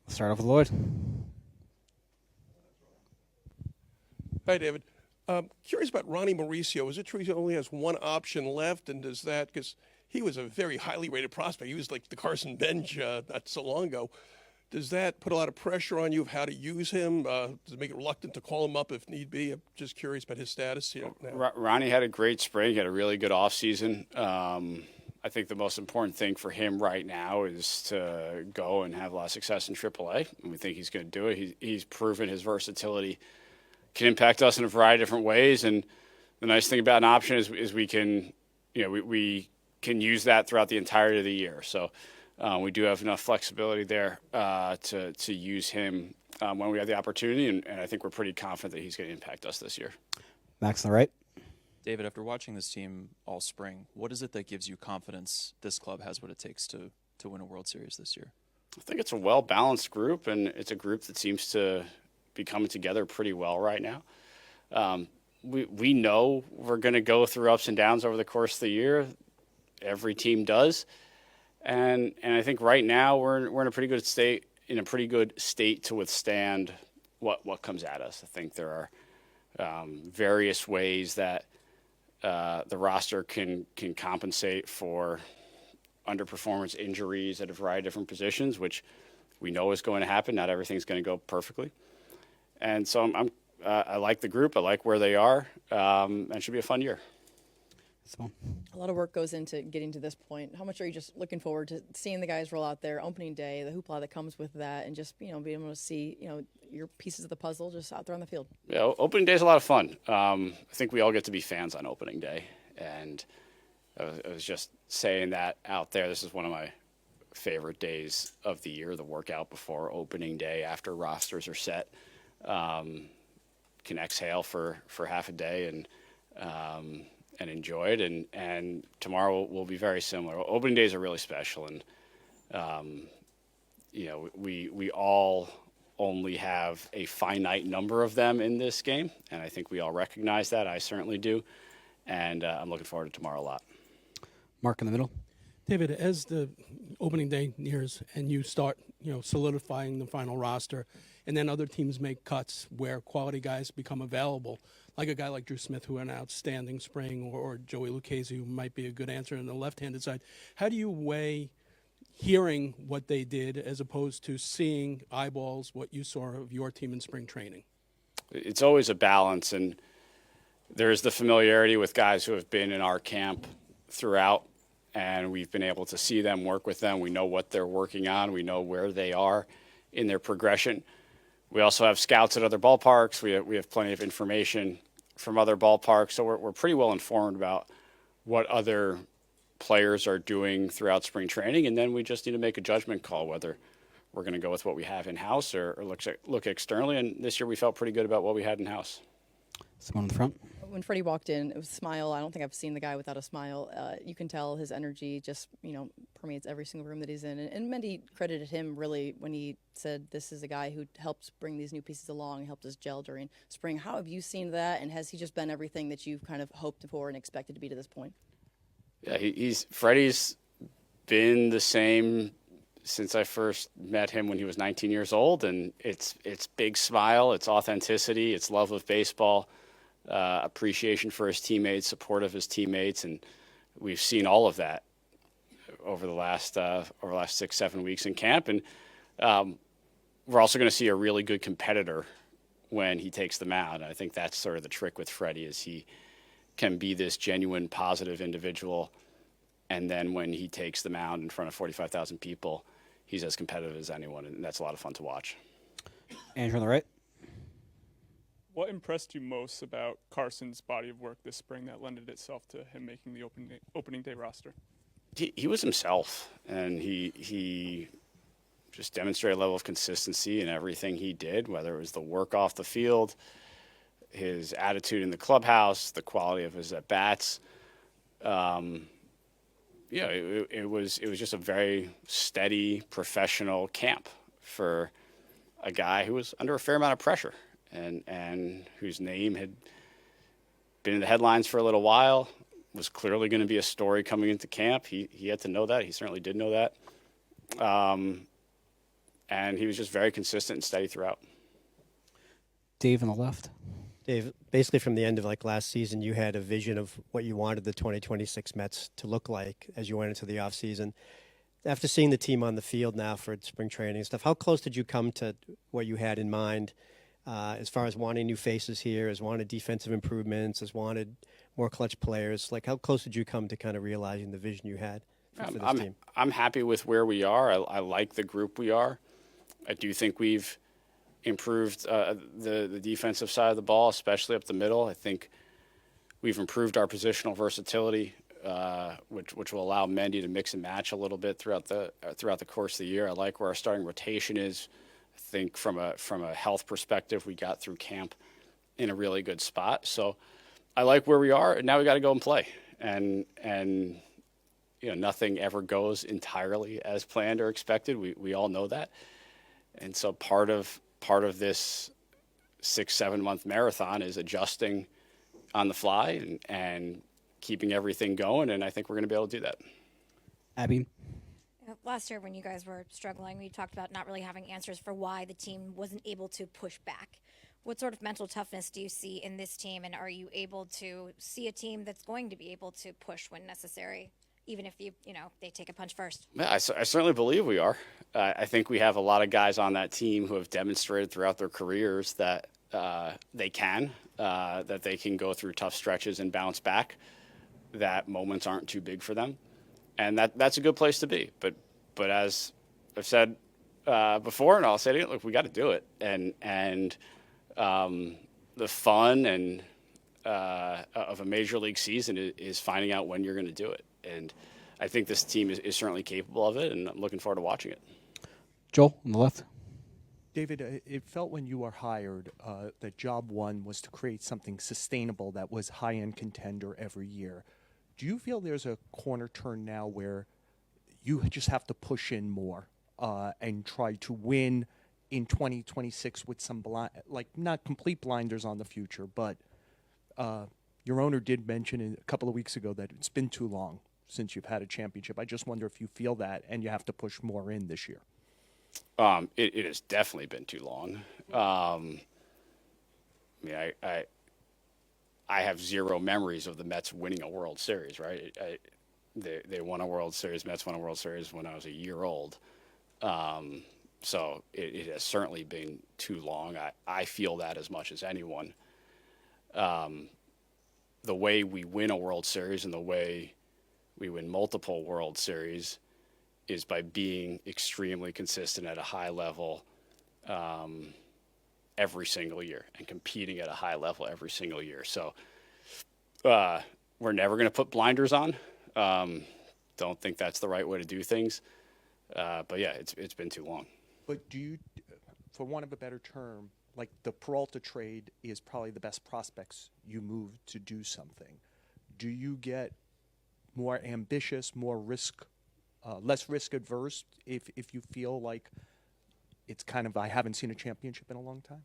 Let's start off with Lloyd. Hi, David. Curious about Ronnie Mauricio. Is it true he only has one option left? And does that, because he was a very highly rated prospect, he was like the Carson Bench not so long ago. Does that put a lot of pressure on you of how to use him? Does it make it reluctant to call him up if need be? I'm just curious about his status. Now. Ronnie had a great spring. He had a really good offseason. I think the most important thing for him right now is to go and have a lot of success in AAA, and we think he's going to do it. He's proven his versatility can impact us in a variety of different ways, and the nice thing about an option is we can, we can use that throughout the entirety of the year. So we do have enough flexibility there to use him when we have the opportunity, and I think we're pretty confident that he's going to impact us this year. Max on the right. David, after watching this team all spring, what is it that gives you confidence this club has what it takes to win a World Series this year? I think it's a well-balanced group, and it's a group that seems to be coming together pretty well right now. We know we're going to go through ups and downs over the course of the year. Every team does, and I think right now we're in a pretty good state to withstand what comes at us. I think there are various ways that the roster can compensate for underperformance, injuries at a variety of different positions, which we know is going to happen. Not everything's going to go perfectly. And so I like the group. I like where they are. And it should be a fun year. A lot of work goes into getting to this point. How much are you just looking forward to seeing the guys roll out there, opening day, the hoopla that comes with that, and just being able to see your pieces of the puzzle just out there on the field? Yeah, opening day is a lot of fun. I think we all get to be fans on opening day, and I was just saying that out there. This is one of my favorite days of the year, the workout before opening day, after rosters are set. Can exhale for half a day and enjoy it. And tomorrow will be very similar. Opening days are really special, and we all only have a finite number of them in this game, and I think we all recognize that. I certainly do, and I'm looking forward to tomorrow a lot. Mark in the middle. David, as the opening day nears and you start, solidifying the final roster, and then other teams make cuts where quality guys become available, like a guy like Drew Smith, who had an outstanding spring, or Joey Lucchese, who might be a good answer on the left-handed side. How do you weigh hearing what they did as opposed to seeing eyeballs what you saw of your team in spring training? It's always a balance, and there's the familiarity with guys who have been in our camp throughout, and we've been able to see them, work with them. We know what they're working on. We know where they are in their progression. We also have scouts at other ballparks. We have plenty of information from other ballparks, so we're pretty well informed about what other players are doing throughout spring training, and then we just need to make a judgment call whether we're going to go with what we have in-house or look externally, and this year we felt pretty good about what we had in-house. Someone in the front. When Freddie walked in, it was a smile. I don't think I've seen the guy without a smile. You can tell his energy just, permeates every single room that he's in. And Mendy credited him really when he said this is a guy who helped bring these new pieces along, helped us gel during spring. How have you seen that, and has he just been everything that you've kind of hoped for and expected to be to this point? Yeah, Freddie's been the same since I first met him when he was 19 years old, and it's big smile, it's authenticity, it's love of baseball. Appreciation for his teammates, support of his teammates, and we've seen all of that over the last 6-7 weeks in camp. And we're also going to see a really good competitor when he takes the mound. And I think that's sort of the trick with Freddie, is he can be this genuine, positive individual, and then when he takes the mound in front of 45,000 people, he's as competitive as anyone, and that's a lot of fun to watch. Andrew on the right. What impressed you most about Carson's body of work this spring that lended itself to him making the opening day roster? He was himself, and he just demonstrated a level of consistency in everything he did, whether it was the work off the field, his attitude in the clubhouse, the quality of his at-bats. It was just a very steady, professional camp for a guy who was under a fair amount of pressure, and whose name had been in the headlines for a little while, was clearly going to be a story coming into camp. He had to know that. He certainly did know that. and he was just very consistent and steady throughout. Dave on the left. Dave, basically from the end of like last season, you had a vision of what you wanted the 2026 Mets to look like as you went into the offseason. After seeing the team on the field now for spring training and stuff, how close did you come to what you had in mind as far as wanting new faces here, as wanted defensive improvements, as wanted more clutch players? Like, how close did you come to kind of realizing the vision you had for this team? I'm happy with where we are. I like the group we are. I do think we've improved the defensive side of the ball, especially up the middle. I think we've improved our positional versatility, which will allow Mendy to mix and match a little bit throughout the course of the year. I like where our starting rotation is. I think from a health perspective, we got through camp in a really good spot. So I like where we are, and now we got to go and play. And nothing ever goes entirely as planned or expected. We all know that. And so part of this 6-7 month marathon is adjusting on the fly and keeping everything going, and I think we're going to be able to do that. Abby. Last year when you guys were struggling, we talked about not really having answers for why the team wasn't able to push back. What sort of mental toughness do you see in this team, and are you able to see a team that's going to be able to push when necessary, even if they take a punch first? Yeah, I certainly believe we are. I think we have a lot of guys on that team who have demonstrated throughout their careers that they can go through tough stretches and bounce back, that moments aren't too big for them. And that's a good place to be. But as I've said before, and I'll say it again, look, we got to do it. And the fun and of a major league season is finding out when you're going to do it. And I think this team is certainly capable of it, and I'm looking forward to watching it. Joel on the left. David, it felt when you were hired that job one was to create something sustainable that was high-end contender every year. Do you feel there's a corner turn now where you just have to push in more and try to win in 2026 with some not complete blinders on the future, but your owner did mention a couple of weeks ago that it's been too long since you've had a championship. I just wonder if you feel that and you have to push more in this year. It has definitely been too long. I have zero memories of the Mets winning a World Series, right? They won a World Series. Mets won a World Series when I was a year old. So it has certainly been too long. I feel that as much as anyone. The way we win a World Series and the way we win multiple World Series is by being extremely consistent at a high level every single year and competing at a high level every single year. So we're never going to put blinders on. Don't think that's the right way to do things. But yeah, it's been too long. But do you, for want of a better term, like the Peralta trade is probably the best prospects you move to do something. Do you get more ambitious, more less risk adverse if you feel like it's kind of, I haven't seen a championship in a long time?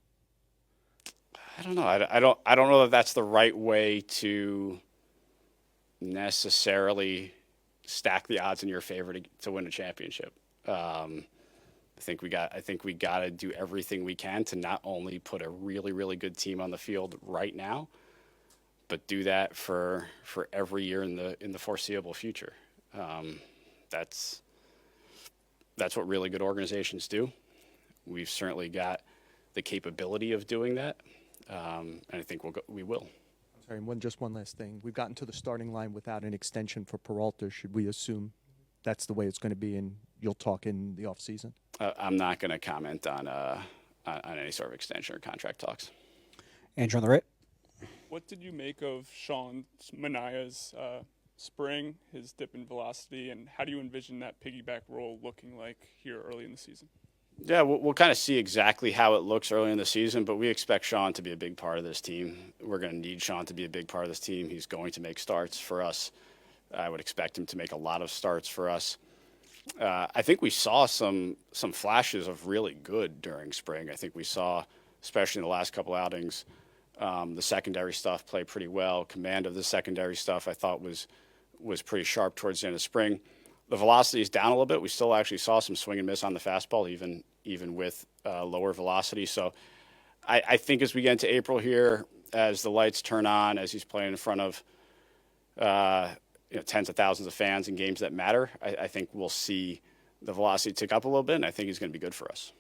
I don't know. I don't know that that's the right way to necessarily stack the odds in your favor to win a championship. I think we got to do everything we can to not only put a really, really good team on the field right now, but do that for every year in the foreseeable future. That's what really good organizations do. We've certainly got the capability of doing that, and I think we will. I'm sorry, just one last thing. We've gotten to the starting line without an extension for Peralta. Should we assume that's the way it's going to be, and you'll talk in the off season? I'm not going to comment on any sort of extension or contract talks. Andrew on the right. What did you make of Sean Manaea's spring, his dip in velocity, and how do you envision that piggyback role looking like here early in the season? Yeah, we'll kind of see exactly how it looks early in the season, but we expect Sean to be a big part of this team. We're going to need Sean to be a big part of this team. He's going to make starts for us. I would expect him to make a lot of starts for us. I think we saw some flashes of really good during spring. I think we saw, especially in the last couple outings, the secondary stuff play pretty well. Command of the secondary stuff I thought was pretty sharp towards the end of spring. the velocity is down a little bit. We still actually saw some swing and miss on the fastball, even with lower velocity. So I think as we get into April here, as the lights turn on, as he's playing in front of tens of thousands of fans in games that matter, I think we'll see the velocity tick up a little bit, and I think he's going to be good for us.